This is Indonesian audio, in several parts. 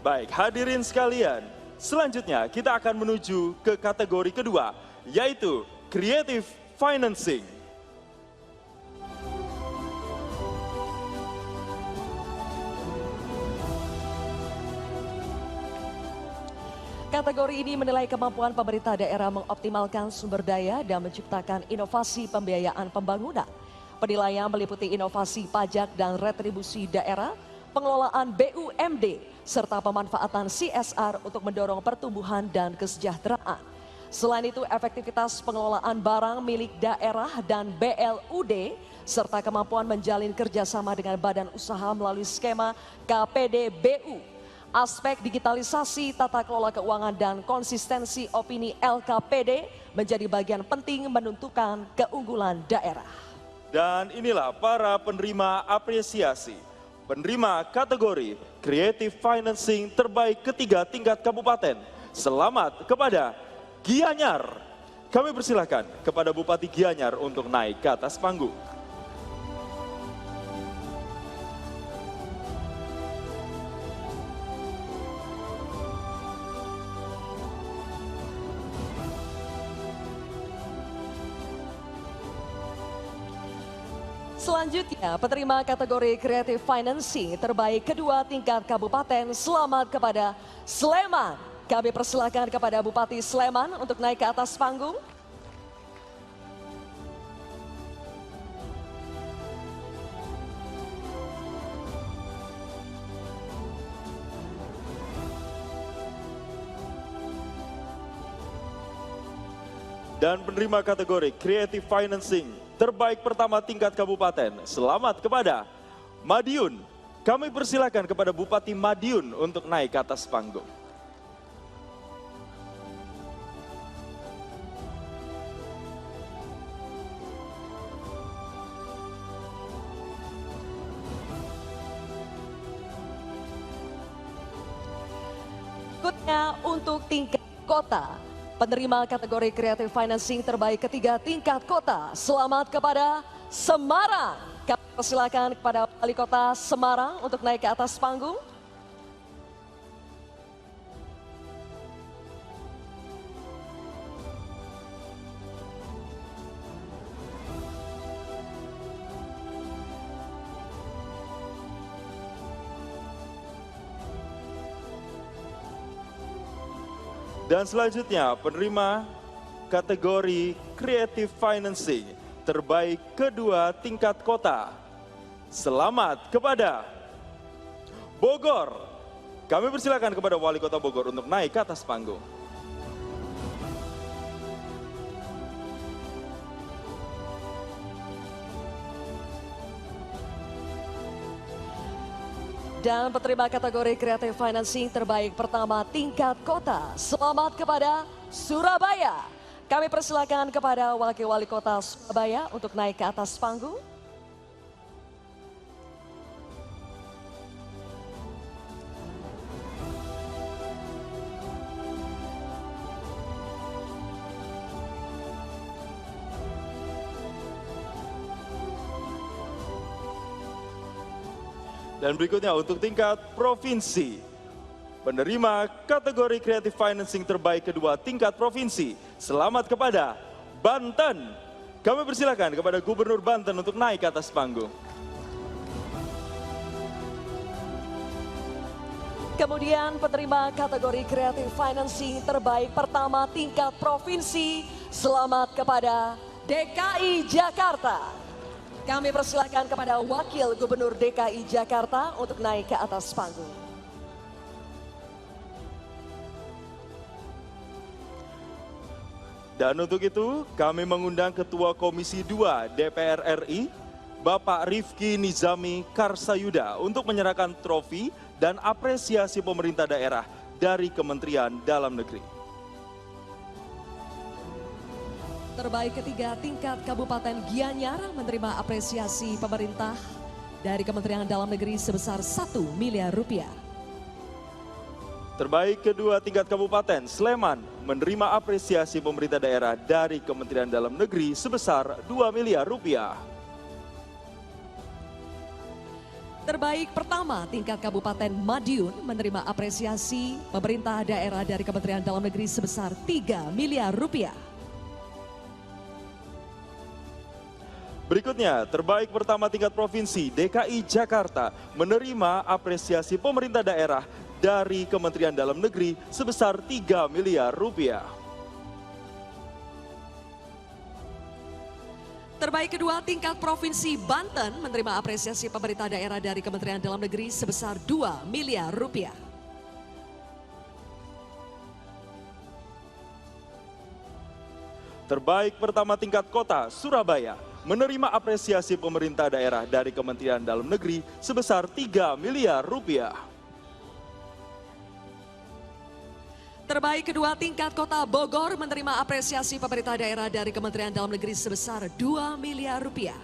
Baik, hadirin sekalian, selanjutnya kita akan menuju ke kategori kedua, yaitu Creative Financing. Kategori ini menilai kemampuan pemerintah daerah mengoptimalkan sumber daya dan menciptakan inovasi pembiayaan pembangunan. Penilaian meliputi inovasi pajak dan retribusi daerah, pengelolaan BUMD, serta pemanfaatan CSR untuk mendorong pertumbuhan dan kesejahteraan. Selain itu, efektivitas pengelolaan barang milik daerah dan BLUD, serta kemampuan menjalin kerjasama dengan badan usaha melalui skema KPDBU. Aspek digitalisasi, tata kelola keuangan, dan konsistensi opini LKPD menjadi bagian penting menentukan keunggulan daerah. Dan inilah para penerima apresiasi. Penerima kategori Creative Financing terbaik ketiga tingkat kabupaten. Selamat kepada Gianyar. Kami persilahkan kepada Bupati Gianyar untuk naik ke atas panggung. Selanjutnya, penerima kategori Creative Financing terbaik kedua tingkat kabupaten. Selamat kepada Sleman. Kami persilakan kepada Bupati Sleman untuk naik ke atas panggung. Dan penerima kategori Creative Financing terbaik pertama tingkat kabupaten. Selamat kepada Madiun. Kami persilakan kepada Bupati Madiun untuk naik ke atas panggung. Berikutnya untuk tingkat kota. Penerima kategori Creative Financing terbaik ketiga tingkat kota. Selamat kepada Semarang. Kami persilakan kepada Wali Kota Semarang untuk naik ke atas panggung. Dan selanjutnya penerima kategori Creative Financing terbaik kedua tingkat kota. Selamat kepada Bogor. Kami persilakan kepada Wali Kota Bogor untuk naik ke atas panggung. Dan penerima kategori Creative Financing terbaik pertama tingkat kota. Selamat kepada Surabaya. Kami persilakan kepada Wakil Wali Kota Surabaya untuk naik ke atas panggung. Dan berikutnya untuk tingkat provinsi. Penerima kategori Creative Financing terbaik kedua tingkat provinsi. Selamat kepada Banten. Kami persilakan kepada Gubernur Banten untuk naik ke atas panggung. Kemudian penerima kategori Creative Financing terbaik pertama tingkat provinsi. Selamat kepada DKI Jakarta. Kami persilakan kepada Wakil Gubernur DKI Jakarta untuk naik ke atas panggung. Dan untuk itu kami mengundang Ketua Komisi 2 DPR RI, Bapak Rifki Nizami Karsayuda untuk menyerahkan trofi dan apresiasi pemerintah daerah dari Kementerian Dalam Negeri. Terbaik ketiga tingkat Kabupaten Gianyar menerima apresiasi pemerintah dari Kementerian Dalam Negeri sebesar 1 miliar rupiah. Terbaik kedua tingkat Kabupaten Sleman menerima apresiasi pemerintah daerah dari Kementerian Dalam Negeri sebesar 2 miliar rupiah. Terbaik pertama, tingkat Kabupaten Madiun menerima apresiasi pemerintah daerah dari Kementerian Dalam Negeri sebesar 3 miliar rupiah. Berikutnya, terbaik pertama tingkat provinsi DKI Jakarta menerima apresiasi pemerintah daerah dari Kementerian Dalam Negeri sebesar 3 miliar rupiah. Terbaik kedua, tingkat Provinsi Banten menerima apresiasi pemerintah daerah dari Kementerian Dalam Negeri sebesar 2 miliar rupiah. Terbaik pertama tingkat kota Surabaya menerima apresiasi pemerintah daerah dari Kementerian Dalam Negeri sebesar 3 miliar rupiah. Terbaik kedua, tingkat Kota Bogor menerima apresiasi pemerintah daerah dari Kementerian Dalam Negeri sebesar 2 miliar rupiah.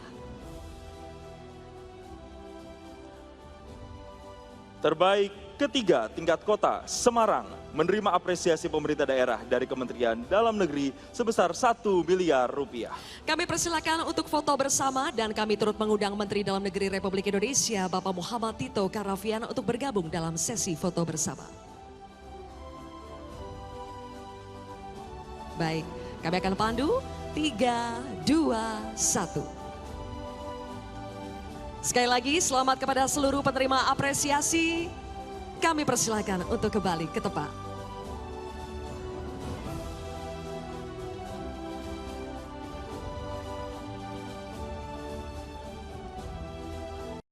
Terbaik ketiga, tingkat kota Semarang menerima apresiasi pemerintah daerah dari Kementerian Dalam Negeri sebesar 1 miliar rupiah. Kami persilakan untuk foto bersama dan kami turut mengundang Menteri Dalam Negeri Republik Indonesia Bapak Muhammad Tito Karnavian untuk bergabung dalam sesi foto bersama. Baik, kami akan pandu 3, 2, 1. Sekali lagi selamat kepada seluruh penerima apresiasi. Kami persilakan untuk kembali ke tempat.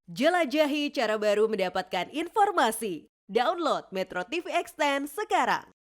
Jelajahi cara baru mendapatkan informasi. Download Metro TV Extend sekarang.